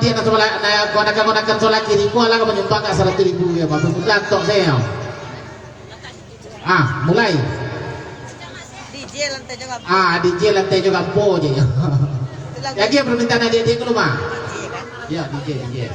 mati na sola na konakan sola kiri ko ala ka menyumbang ka 100.000 ya Bapak lantok saya. Mulai. DJ lantai juga po je. Ya dia permintaan dia ke rumah. Ya DJ.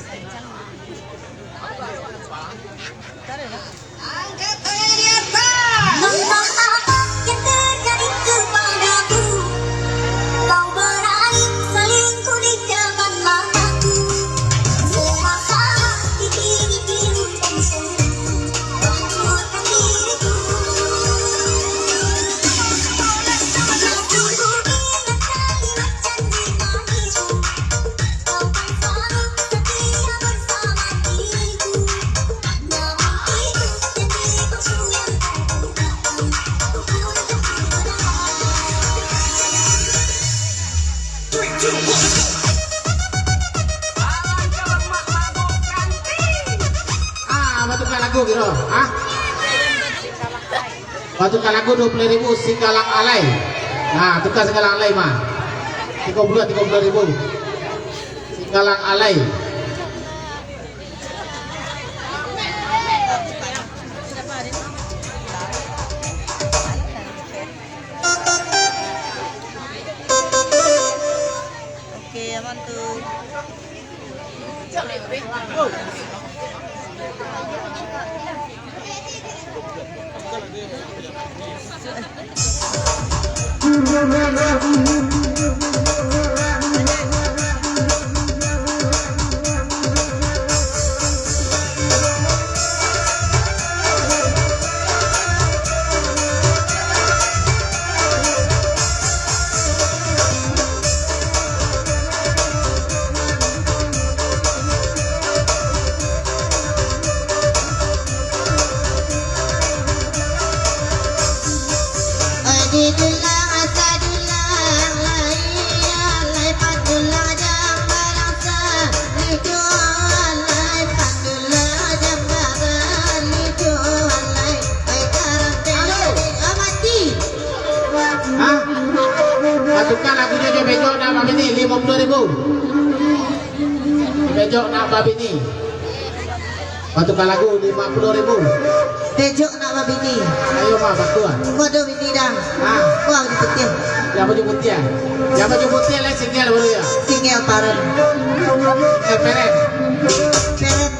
Lagu gitu, Batukan lagu 20.000 Singgalang Alai. Nah, tukar Singgalang Alai mah. 30.000. Singgalang Alai. Oke, mantap. Batukan lagunya dia bejok nak babi ni 50.000. Bejok nak babi ni. Batukan lagu 50.000. Bejok nak babi ni. Ayo mah batuan. Waduh bini dah. Wah di putih. Yang baju putih. Yang baju putih lain singgel baru ya. Singgel paren. Peret. Peret.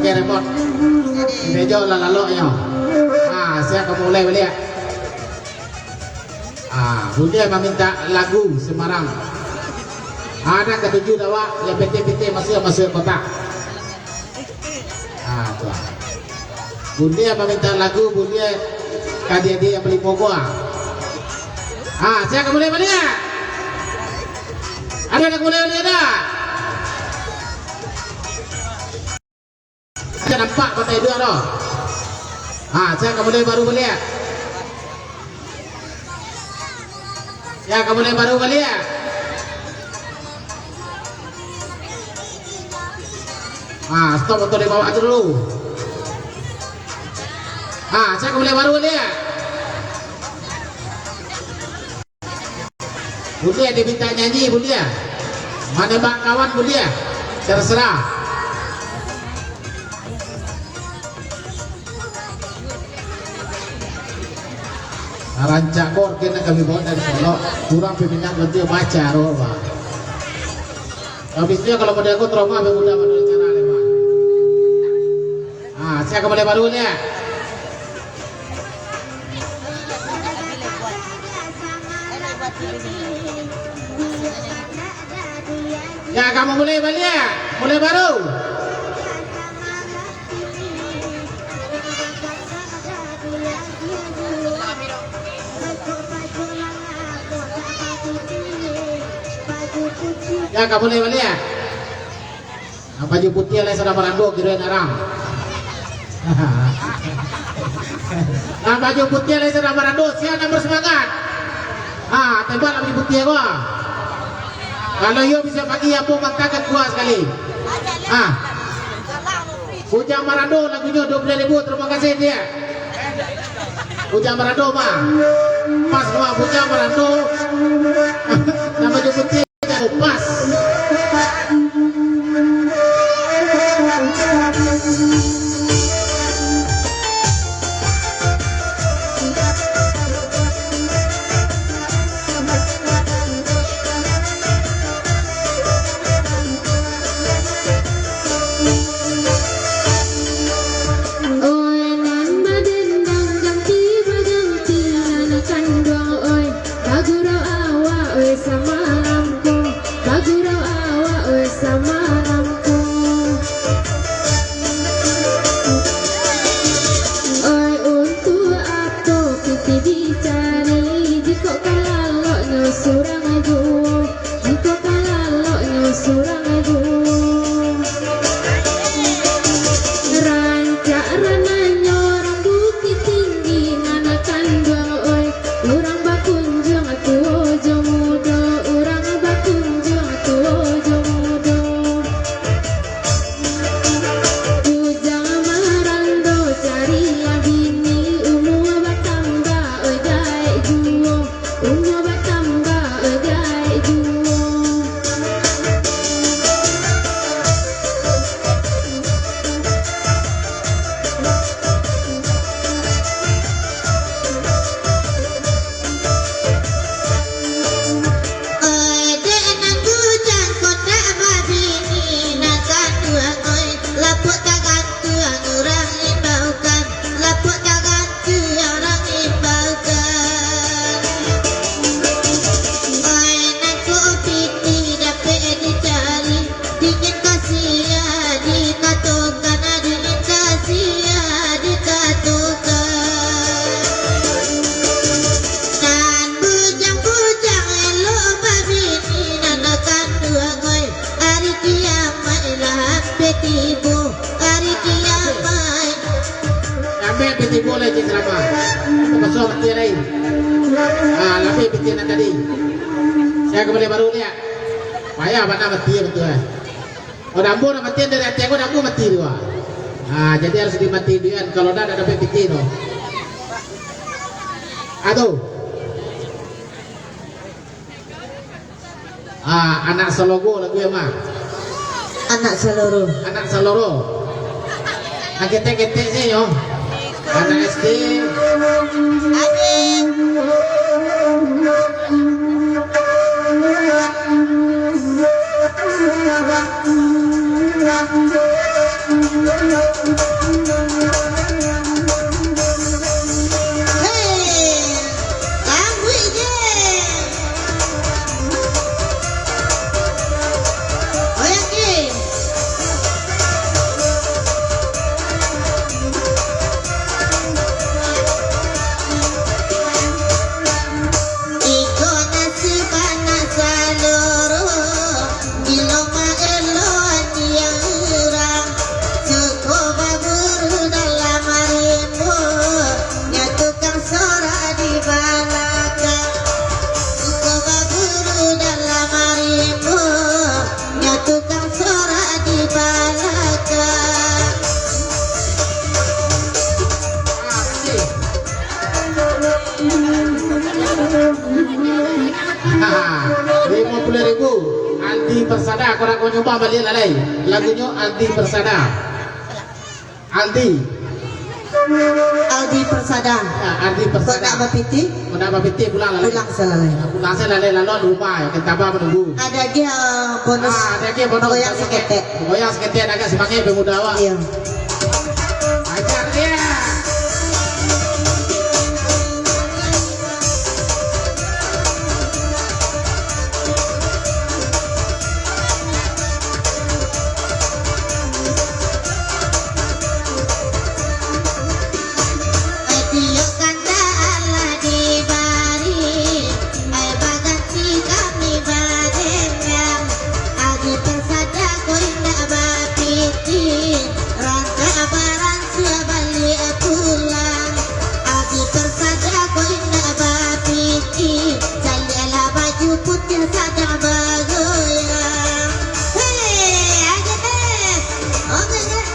pakai remote. Bejo lah lalu ya. Saya akan mulai balik. Bunda meminta lagu Semarang. Ada ketujuh dawa yang PT masuk kota. Tuh. Bunda meminta lagu Bunda kadia yang beli pokok. Saya akan mulai balik. Ada yang mulai balik ada. Saya nampak kota dua loh. Saya akan mulai baru balik. Ya, kamu mulai baru balik ya. Stop untuk dibawa aja dulu. Saya mulai baru balik ya. Bunda diminta nyanyi Bunda. Mana bang kawan Bunda? Terserah. Rancak kor kena kami bawa dari Solo, kurang peminat bentuk baca roh pak. Habisnya kalau model aku trauma mudah menurut cara lewat. Saya kembali baru ni ya. Ya kamu mulai balik ya, mulai baru. Ya kamu boleh balik ya. Baju putih lah sudah meranduk kira narang. Baju putih lah sudah meranduk. Siapa yang bersemangat? Tembak baju putih gua. Kalau yo bisa pagi apa makakan gua sekali. Ujang Marando lagunya 20.000. Terima kasih dia. Ujang Marando mah. Pas doa Ujang Marando. Nama baju putih. Pas. boleh cik selama pasal mati lain lebih bikin tadi saya kembali baru ni payah mana mati betul dambu nak mati dari hati aku dambu mati dua jadi harus dimati dia kalau dah ada bikin no aduh anak selogo lagu ya mah anak seluruh ketek sih yo anak SD adik Hei, lambu je. Oh yang ni. Iko nasi panas seluruh Iloma eloan yang urang Suko baburu dalam harimbu Ya tukang sorak di balaka Suko baburu dalam harimbu Ya tukang sorak di balaka Rp50.000 Aldi Persada. Korang kau nyoba balik lalai lagunya Aldi Persada. Aldi Persada. ya, Aldi Kau Persada. nak berpiti? Kau nak berpiti pulang lalai. Pulang selalai. Pulang saya lalai lalu lupa ya. Kita apa menunggu. Ada dia bonus Ada lagi bonus goyang seketek. Goyang seketek agak semangat pemuda awak. Iya. Ajar dia. Adio kanda Allah di bari Ai baganti kami badengam Adi persada ko indah bapiti Rangka barang sebali pulang Adi persada ko indah bapiti Jalilah baju putih saja bagoyang Hei, aja deh Oke deh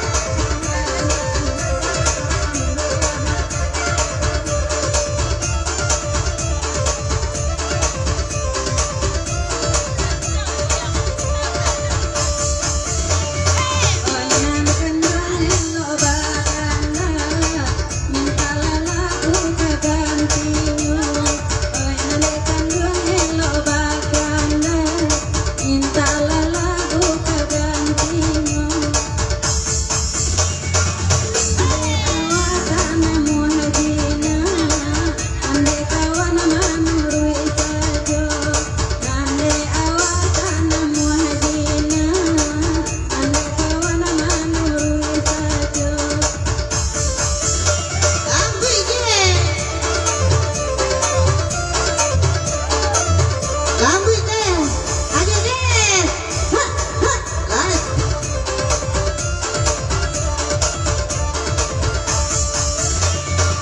Rambut deh, aja deh. Hah, hah, guys.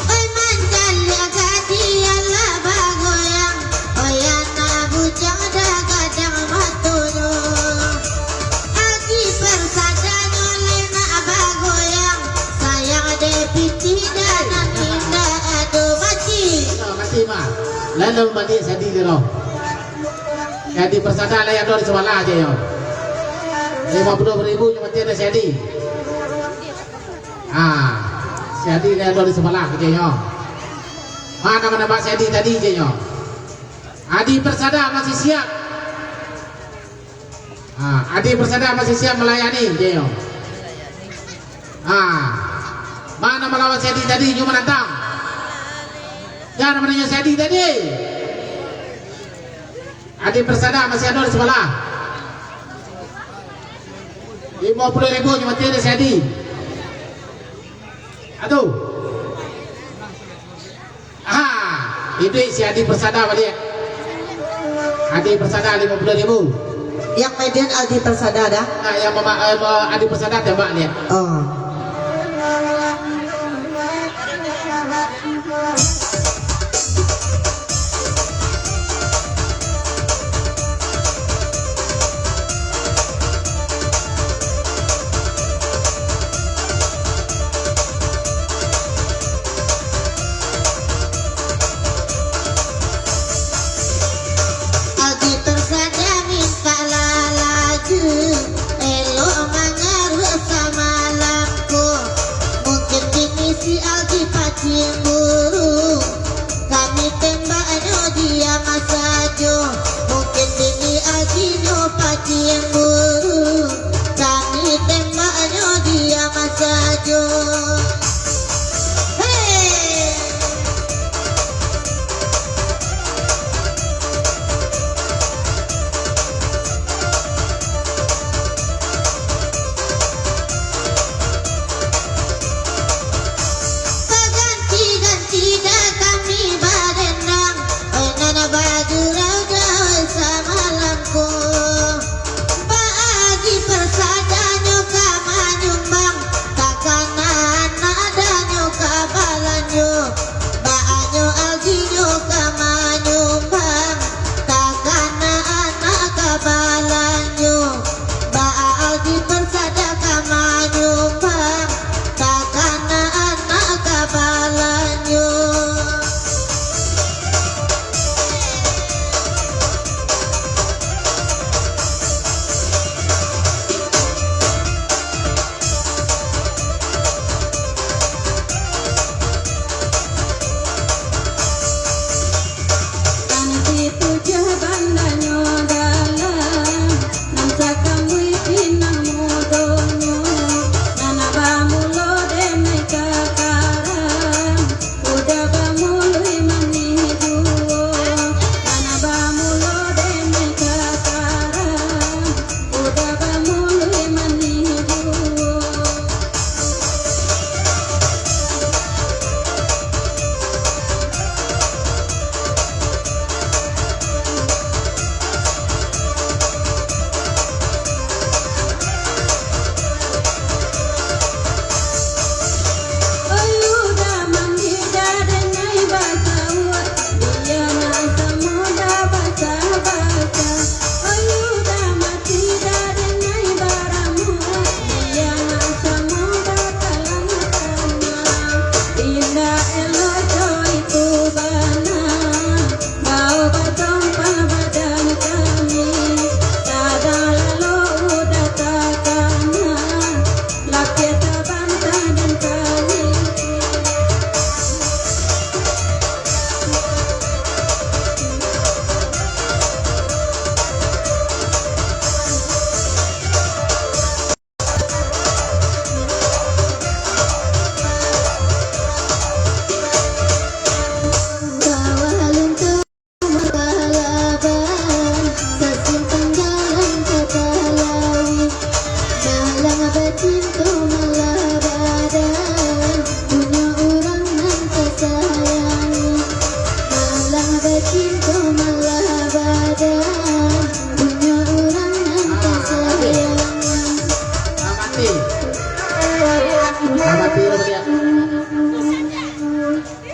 Oi manjal ya kadialah bagoyang. Oi anak bujang dah gadang matunya. Agi persada nyoleh nak bagoyang. Sayang depiti dan ninda aduh mati. Mati mah. Lalu mandi sedih dia loh. Jadi Persada lah yang ada di sebelah aja ya. 50.000 cuma tiada sedi. Sedi yang ada di sebelah aja ya. Mana Pak Sedi tadi aja ya. Adi Persada masih siap. Adi Persada masih siap melayani aja ya. Mana melawan Sedi tadi cuma datang. Jangan menanya Sedi tadi. Adi Persada masih ada di sebelah. 50.000 cuma tiada Sedi. Aduh. Itu si Adi Persada balik. Adi Persada 50.000. Yang median Aldi Persada dah. Yang Adi Persada tembak lihat. Oh. Aldi Persada minta laju, elok mengaruh sama lampu. Mungkin kini si Aldi pacing buru, kami tembaknya dia masajo. Mungkin kini Aldi nyo pacing buru, kami tembaknya dia masajo.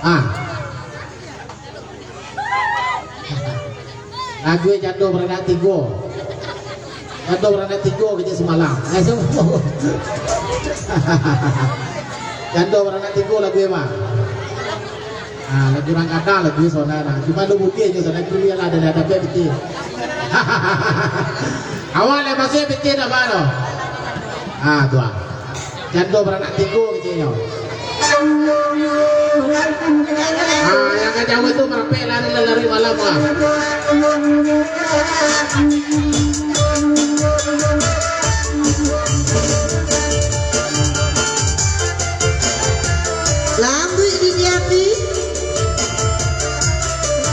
Ah. Lagu jatuh beranak tigo. Jatuh beranak tigo kerja semalam. Semua. Jatuh beranak tigo lagu mah. Lagu orang kata lagu saudara. Cuma lu putih je saudara kuliah lah ada betul. Awalnya masih betul dah baru. Tuan. Jatuh beranak tigo kerjanya. Yang kejauh itu merapek lari malam lah. Lambu ini diapi.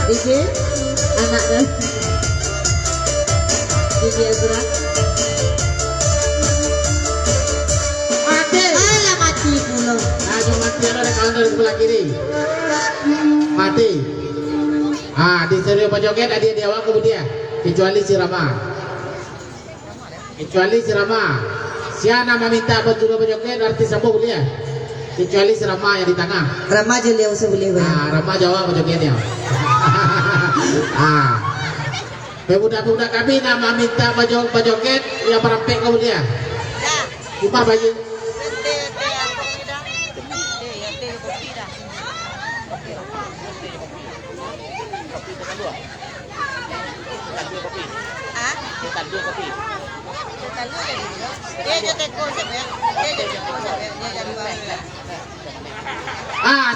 Ije, anak dah. Ije Azra. Mati pula. Mati ada kawan dari sebelah kiri. Mati. Di serius penjoget ada di awal kemudian. Kecuali si Rama. Siapa nama minta penjuru penjoget artis apa boleh? Kecuali si Rama yang di tengah. Rama je liau sebelah. Rama jawab penjogetnya. Pemuda-pemuda kami nama minta penjoget yang merampek kemudian. Cuma baju.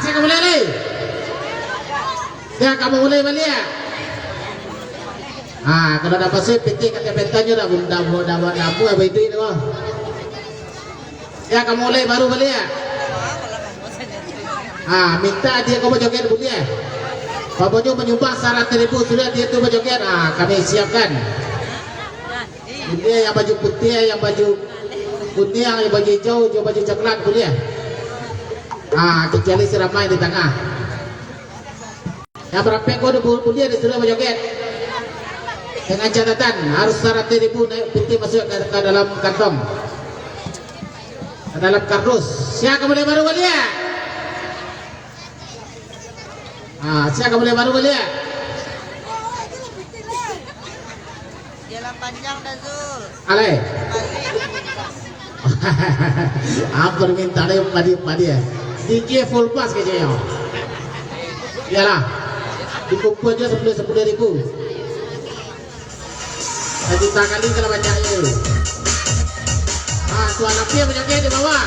Saya kamu mulai. Saya kamu mulai balik. Kalau dapat saya PT kata petanya dah buat apa apa itu itu. Saya kamu mulai baru balik. Minta dia kau berjoget boleh. Bapaknya menyumbang 100.000 sudah dia tu berjoget. Kami siapkan. Dia yang baju putih, yang baju kuning, yang baju hijau, yang baju coklat boleh. Kecuali si Ramai di tengah. Yang berapa kau boleh disuruh berjoget. Dengan catatan harus 100.000 naik putih masuk ke dalam kantong, ke dalam kardus. Siapa boleh baru boleh? Siapa boleh baru boleh? Jalan panjang dah Zul. Alay. Permintaan yang padi ya. DJ full pass kayaknya. Iyalah. Dikumpul aja 10.000. Sejuta kali kalau banyaknya. Tuan api banyaknya di bawah.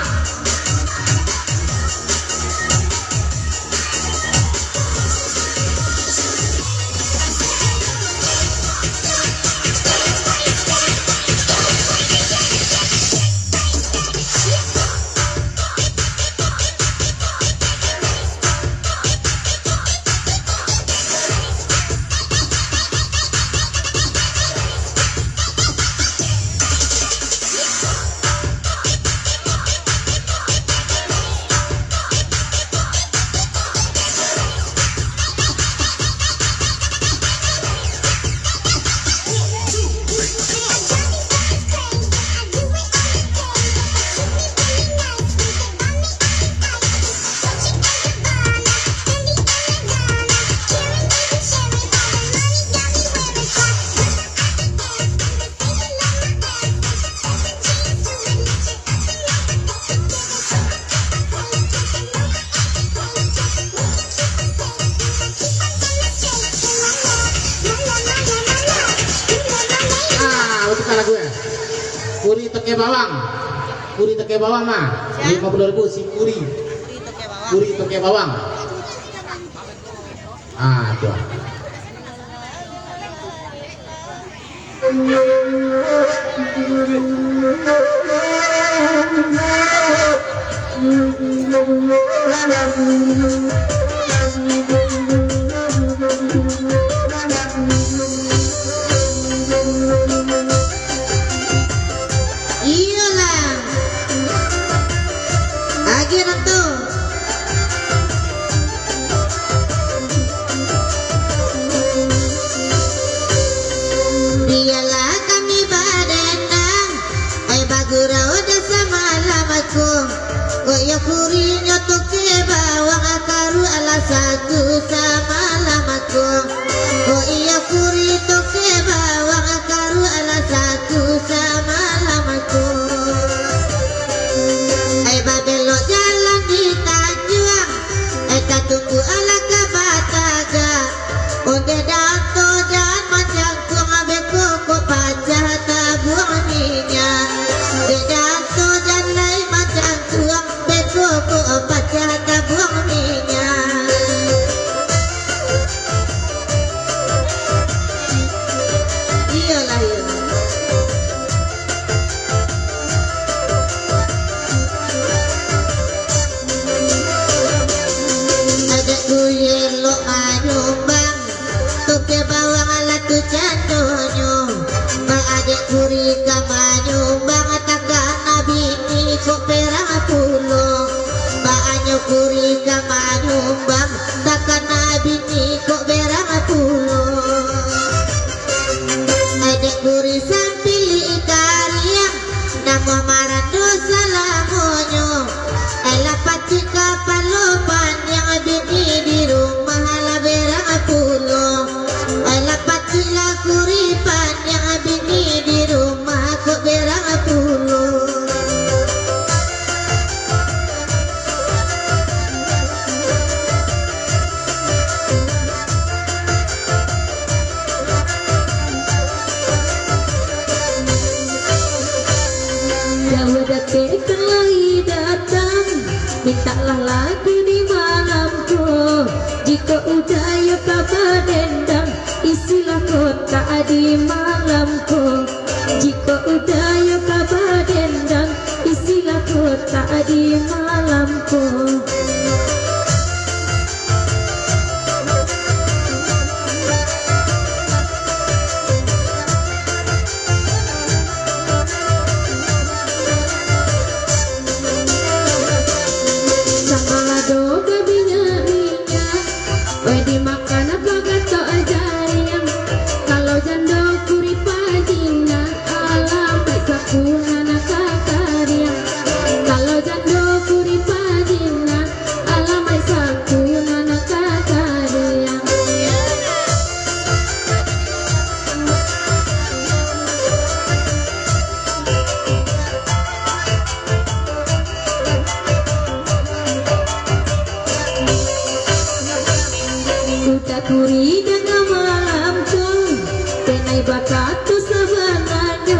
Kuri teke bawang. Kuri teke bawang mah 50.000 si kuri. Kuri teke bawang. Tuh. Kurinya toke bawang akaru aku. Oh iya kuri toke bawang karu ala satu sama lamaku. Babelo jalan di Tanjuang, tak tunggu ala kabataga. Onde dato dan macam kuang abeko ko pacah tabuang minyak. De dato dan lain macam kuang beko ko pacah tabuang minyak. Iyalah ya. Yelo anyumbang tuke bawang ala tu cantonyo ba adek kuri ka manyumbang takana bini ko perang pulo ba anyo kuri ka manyumbang takana bini ko perang pulo adek kuri sampili ikariang namo marando salamonyo ela pacika palopan yang bini di rumah la berang pulo ela pacila kuripan yang bini di rumah kok berang pulo jauh dekat lagi datang mintalah lagi di malamku. Jika udaya kabar dendang isilah kota di malamku. Jika udaya kabar dendang isilah kota di malamku. Kuri dengan malamku tenai bakatu sebenarnya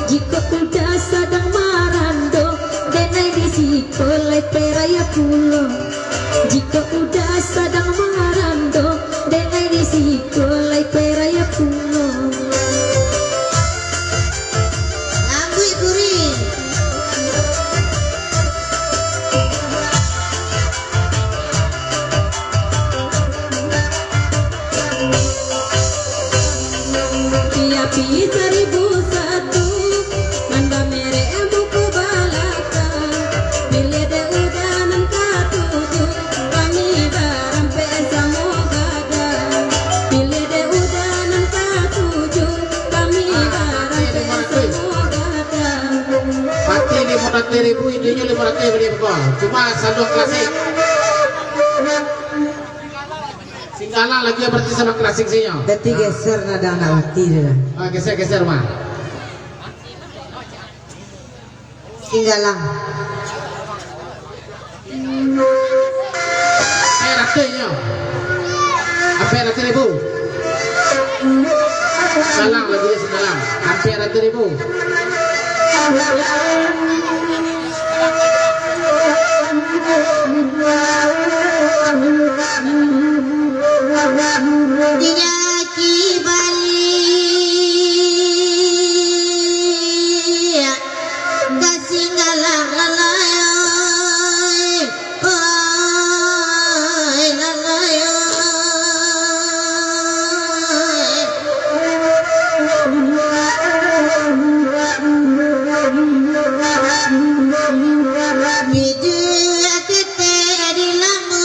jika udah sedang marando tenai disiko leperaya pulo jika udah sedang marando tenai disiko leperaya pulo lambu kuri api 1001 manda mere buku balaka pilih de udah mengkatuju kami barang pesa mogada pilih de udah mengkatuju kami barang pesa mogada pati ini 500.000 idenya 500 beli kok cuma sandok klasik Singgala lagi berarti sama klasik sihnya. Tadi geser nada anak waktu dia. Geser mah. Singgala. Ratenya. Apa rata-ribu? Salang lagi dia semalam. Hampir rata-ribu. Dinyaki balik kasih ngalah lalayoy oi lalayoy Hidup kete di lamu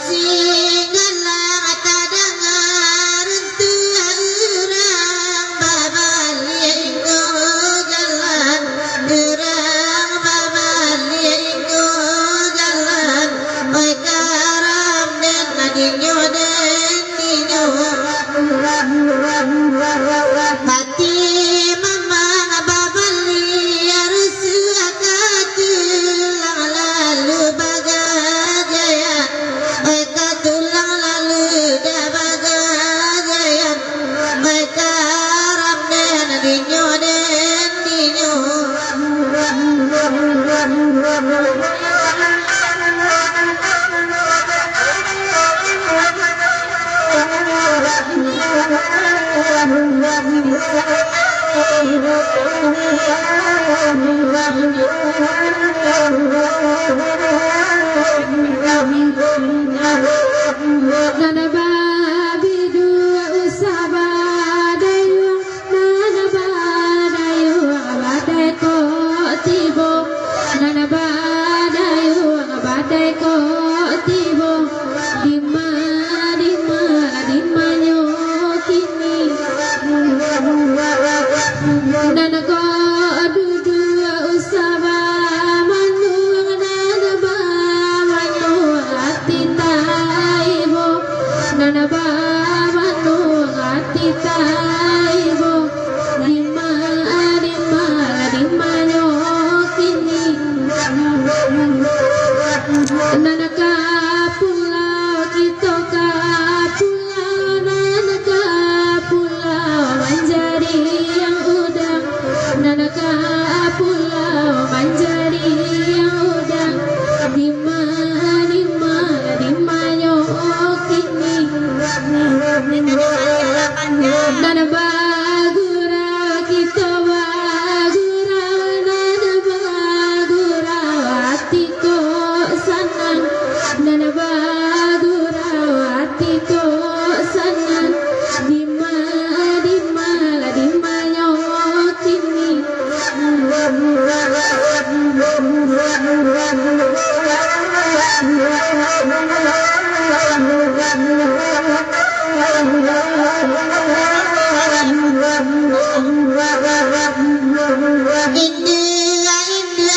Singgalah tadangar tua urang babaliainggo jalan urang babaliainggo jalan oi karam den nadinyo hati mamang babali harus akatulang lalu bagajayan oi katulang lalu dah bagajayan oi karam den dinyo Nana babi dua usabadayu nana badayu abadai ko tibo nana badayu abadai ko tibo dima nyo kini nana ko dua usaba manu nana ba manu ati taibo nana ba manu ati taibo dima nyo kini nana ka pulau kita ka pulau nana ka pulau menjadi yang udang nana ka pulau menjadi yang udang dima nyo kini nana bagura kita bagura nana bagura hati ko sanang nana bagura hati ko sanang dima nyo kini India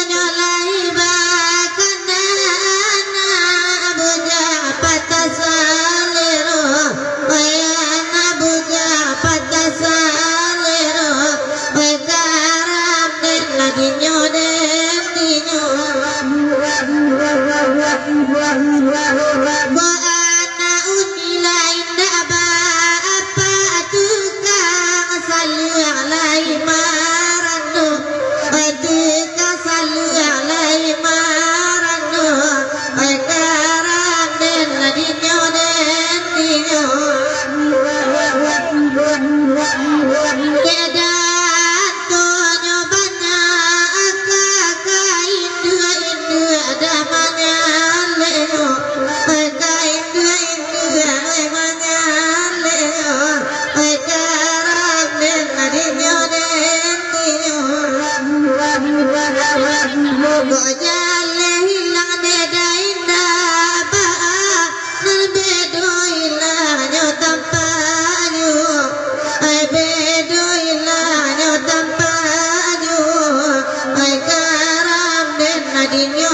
nyolai bakana buja patasalero ayana buja patasalero ay karam den ladinyo bo ana unila inda ba apa tukang salu alai marano aduka salu alai marano ay karam den ladinyo keadaan tonyo banyak kakak indu ada banyak leo kakak indu banyak leo karam den ladinyo gojale hilang deda indah ba bedo ilanyo tampanyo ay bedo ilanyo tampanyo ay karam den ladinyo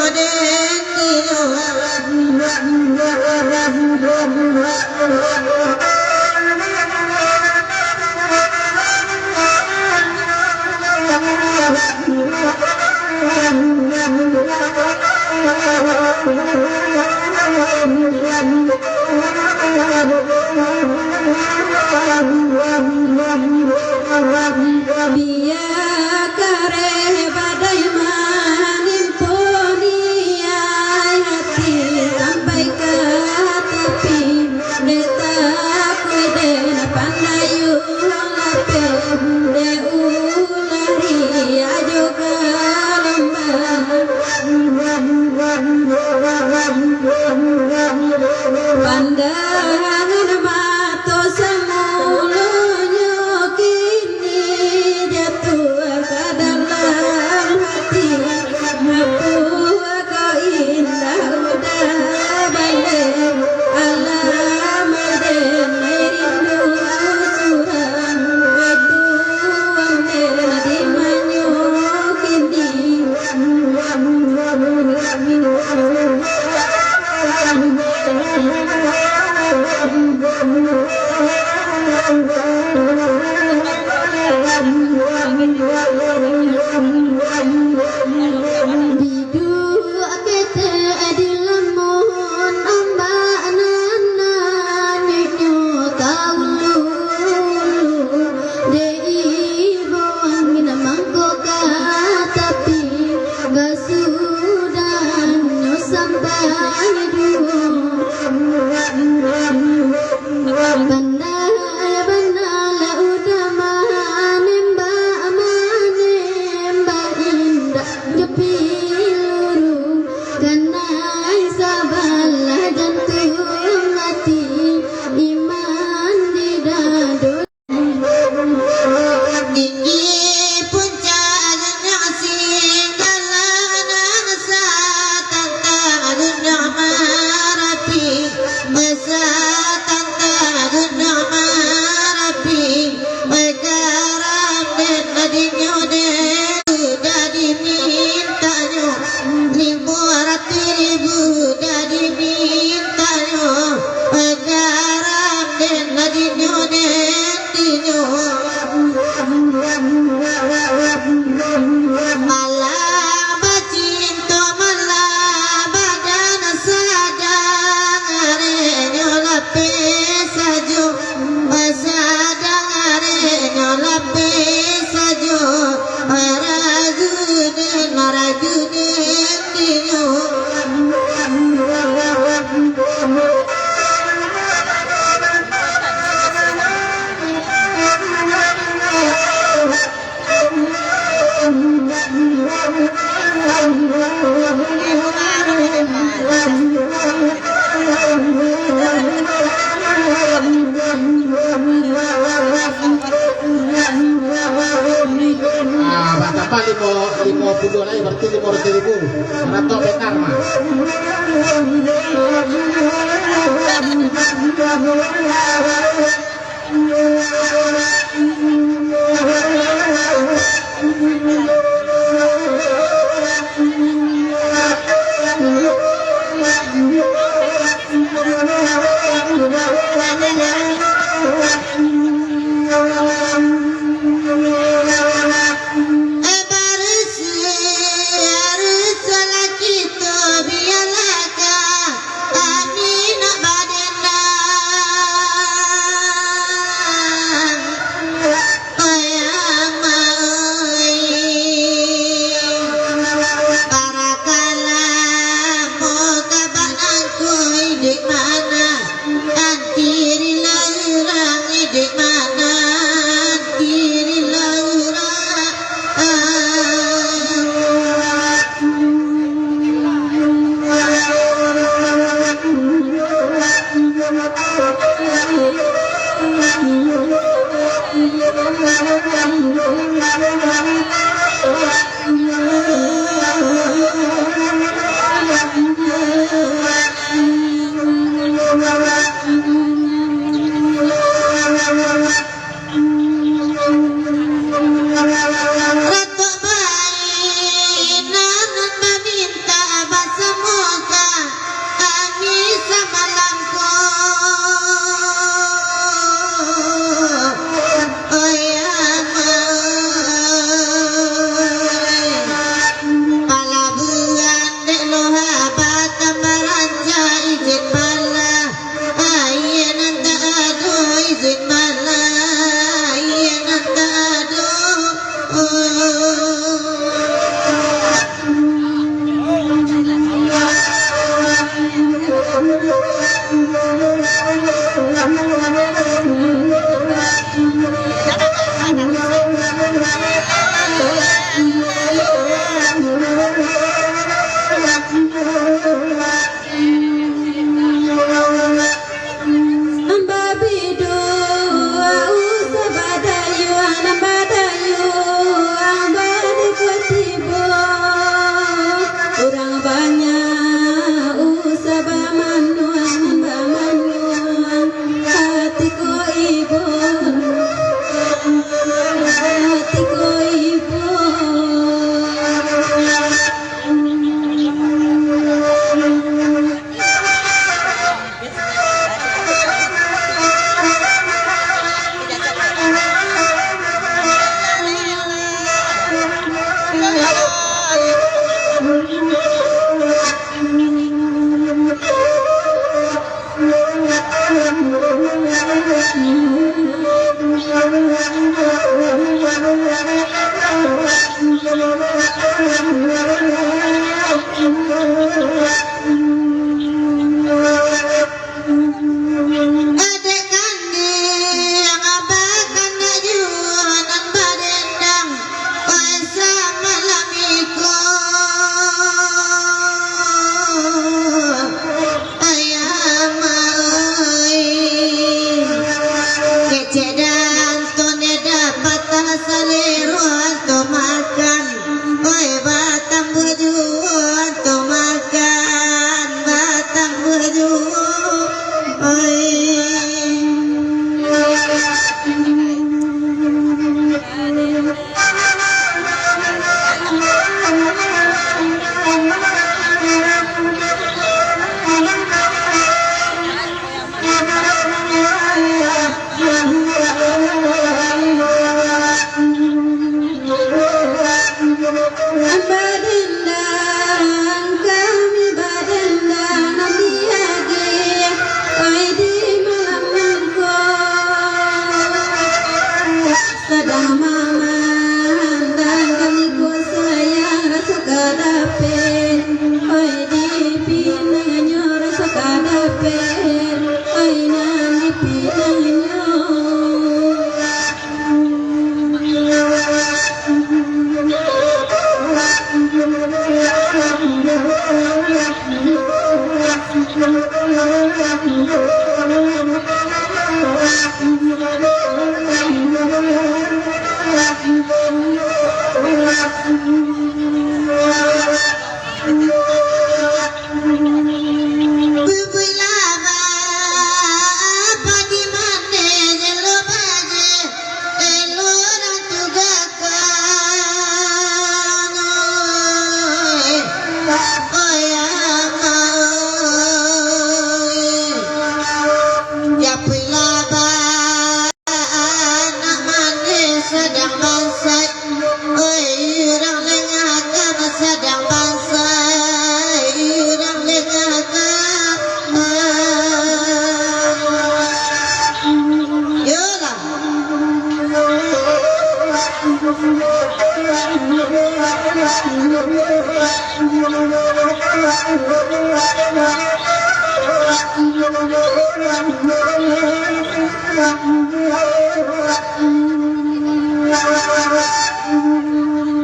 Biya kare badai manimponi hati sampai ke tepi deta kude panayu lape de ulari ajo pandangan mata semulanya kini jatuh ke dalam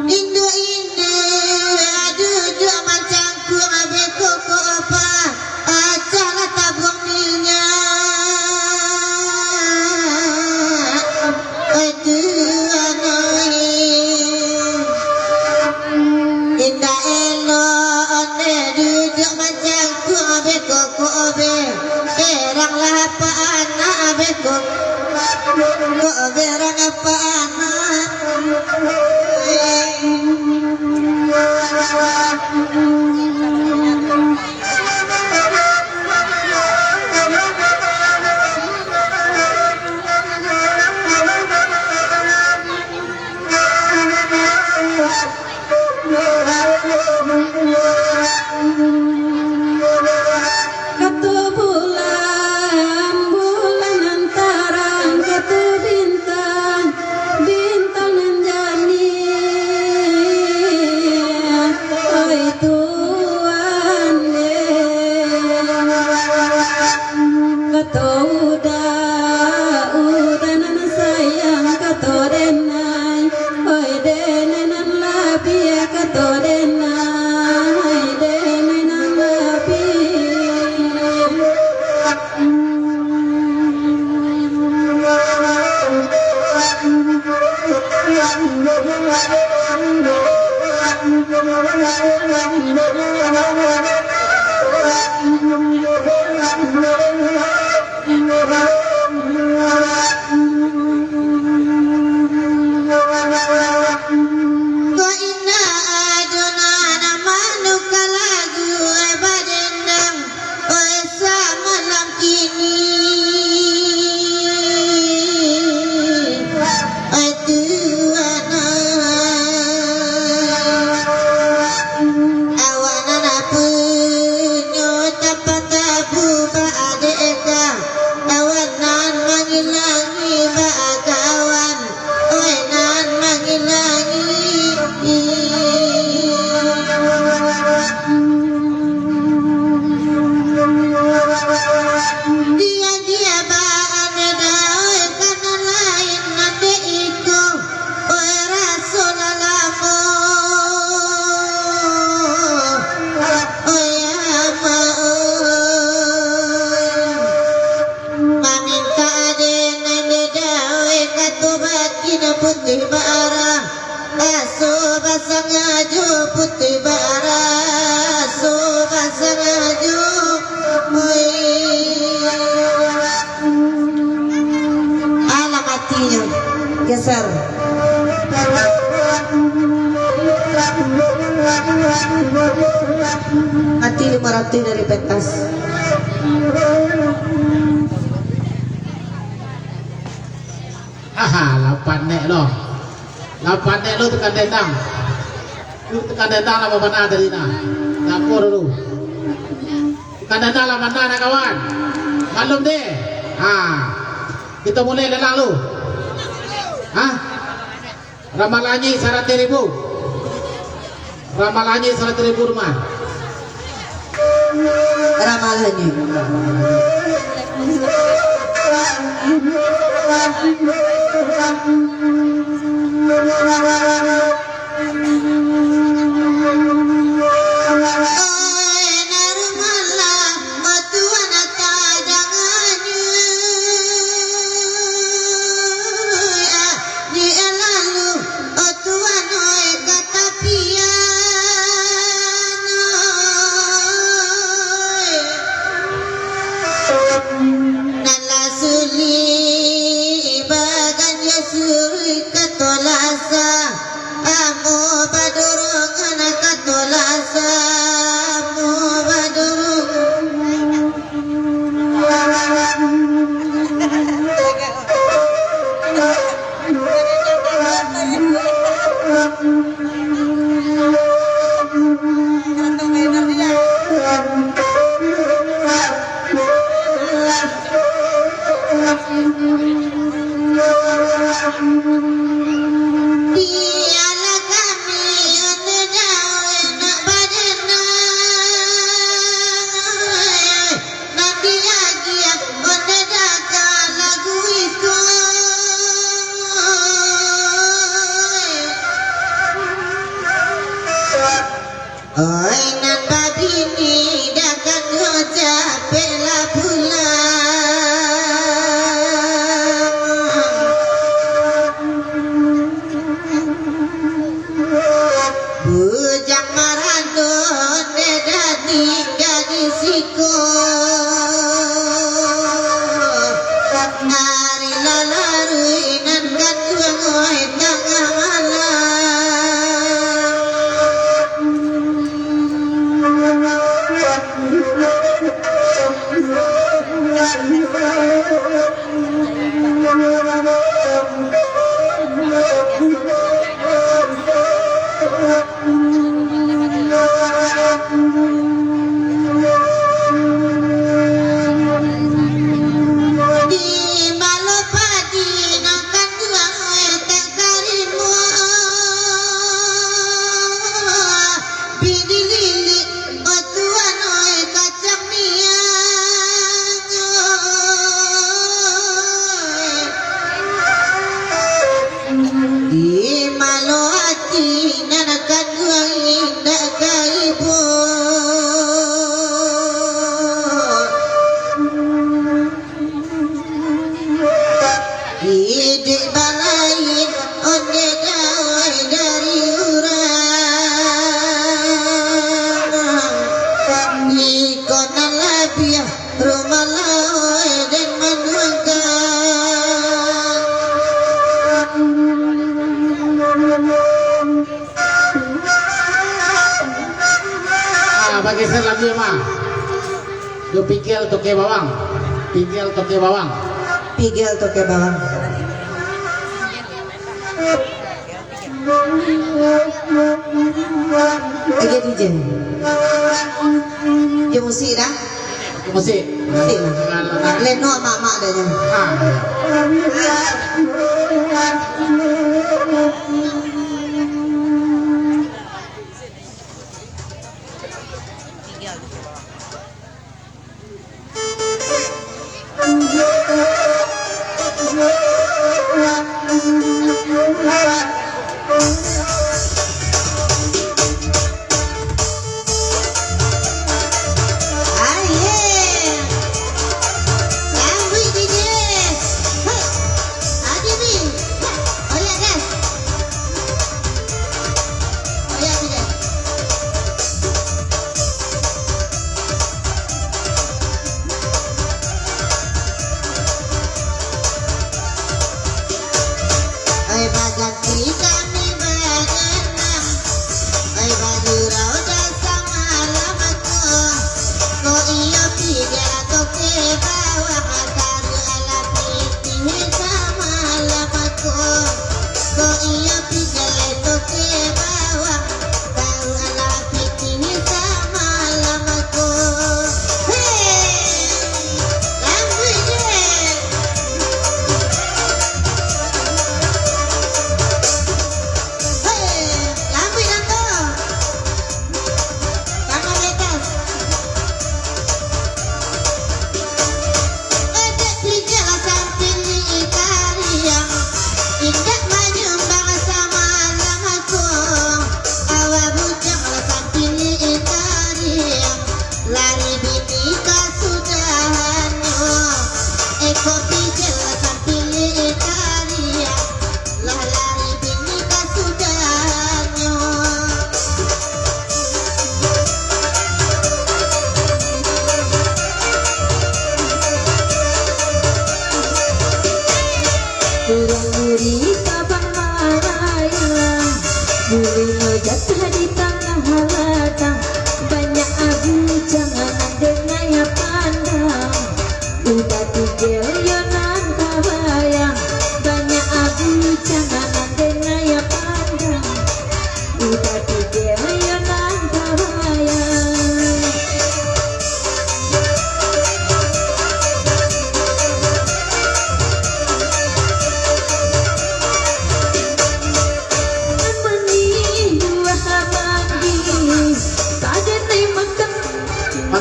Indo duduk macam kurang bekoko apa acara tabung minyak itu indah elok ane duduk macam kurang bekoko obe erang lah apa anak bekoko obe erang apa anak Katu bulan, bulan antarang, katu bintang, bintang menjani. Oi Tuhan katu udah nan sayang katu denai, oi denenan labi katu denai, denenan labi. Ko ina aduna namanu kalagu badendang oi samalam kini oi tuana awanan apunyo tapatabu baadeka awanan mangilangi baagawan oi nan mangilangi dia ba ada oi kana lain nade iko oi rasulallahmu oi ama maminta ade nade dawe katubat kina putih bara aso basangaju putih bara aso basangaju oi alam hatinya geser hati 500 dari pentas lapan nek lo tekan dendang lu tekan dendang apa mana dari na dapur lu tekan dendang lah mana kawan malum deh kita mulai lelang lu ramalannya 100.000 rumah ramalannya Iko na labia rumalaw den manuangka. Bagi selanjutnya mah yo pikir toke bawang, pikir toke bawang. Pigel toke bawang. Aja dijen. Yo musik dah. Musik. Musik lah. Leno mak-mak dah je.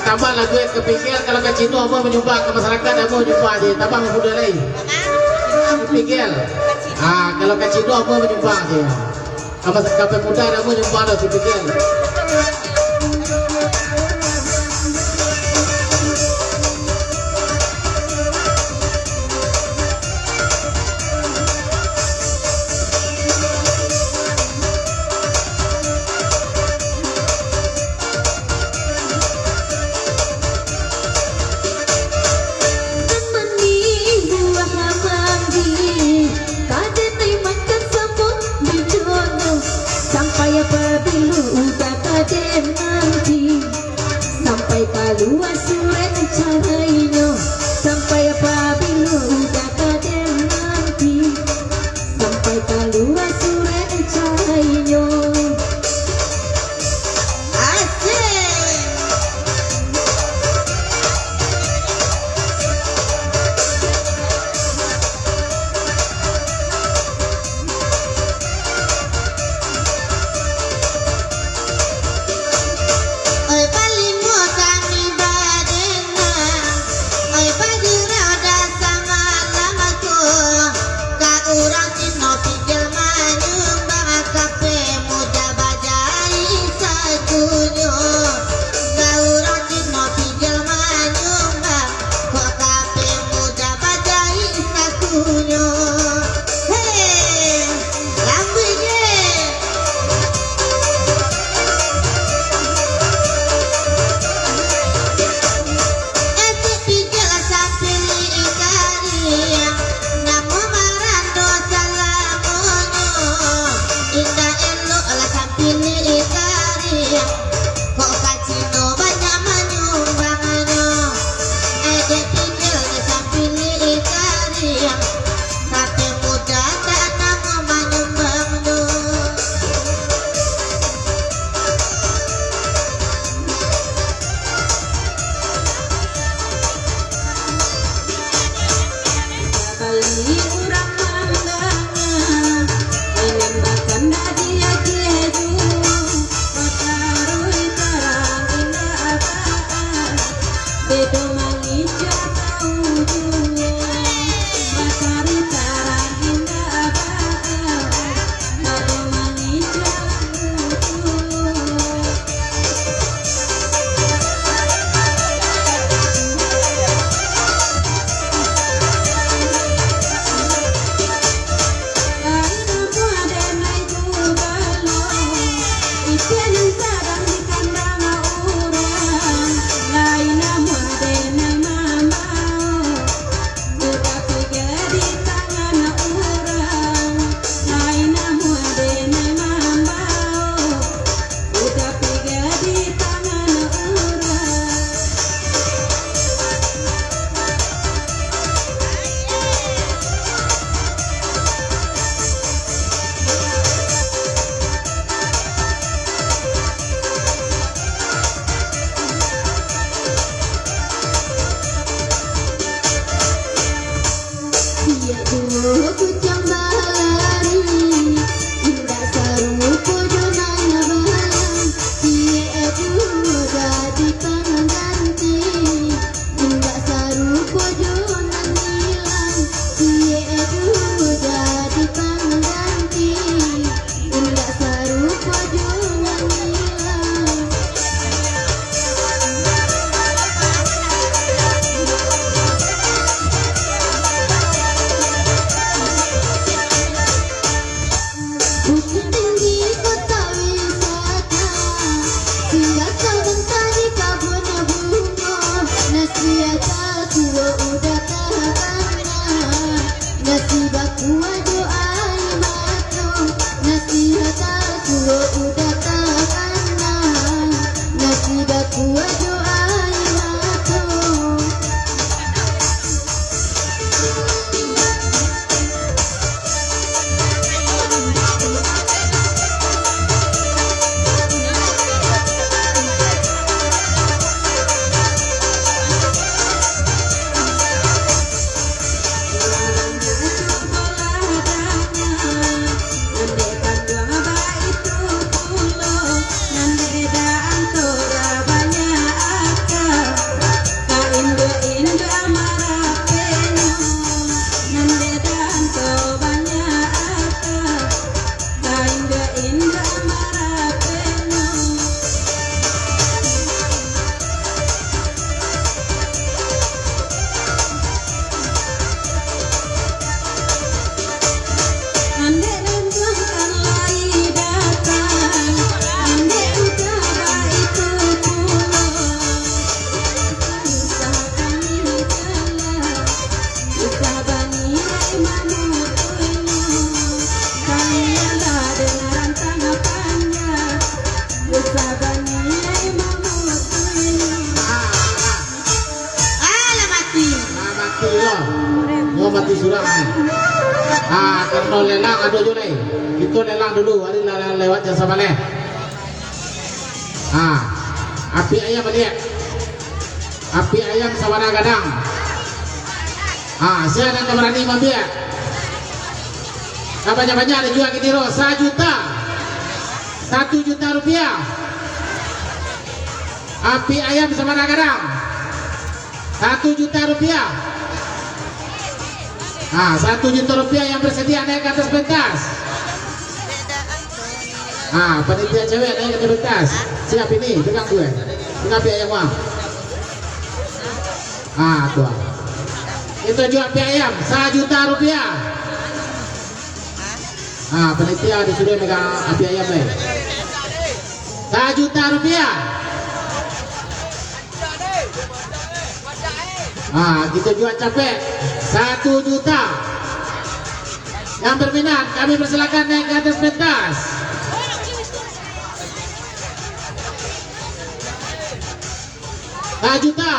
Tambah lagu yang kepikir kalau ke Cino apa menyumbang ke masyarakat apa menyumbang aja tambah muda lain kepikir kalau ke Cino apa menyumbang aja apa sampai muda apa menyumbang dah kepikir Oi baju roda sama Bedo mangijo tahu jua Batari tarang indah abad Bedo mangijo jua mati surang. Karena lelang ada juga nih. Itu lelang dulu, hari lelang lewat jasa mana? Api ayam lihat. Api ayam sawana gadang. Saya akan berani mambiak. Banyak-banyak dijual ke Tiro 1 juta. 1 juta rupiah. Api ayam sawana gadang. 1 juta rupiah. 1 juta rupiah yang bersedia naik ke atas pentas. Panitia cewek naik ke atas pentas. Siap ini, pegang gue. Pegang api ayam uang. Tuh. Itu jual api ayam 1 juta rupiah. Panitia disuruh megang api ayam nih. 1 juta rupiah. Kita jual capek 1 juta. Yang berminat kami persilakan naik ke atas pentas. Juta.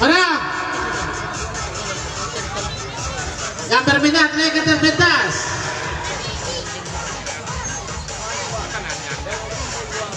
Mana? Yang berminat naik ke atas pentas.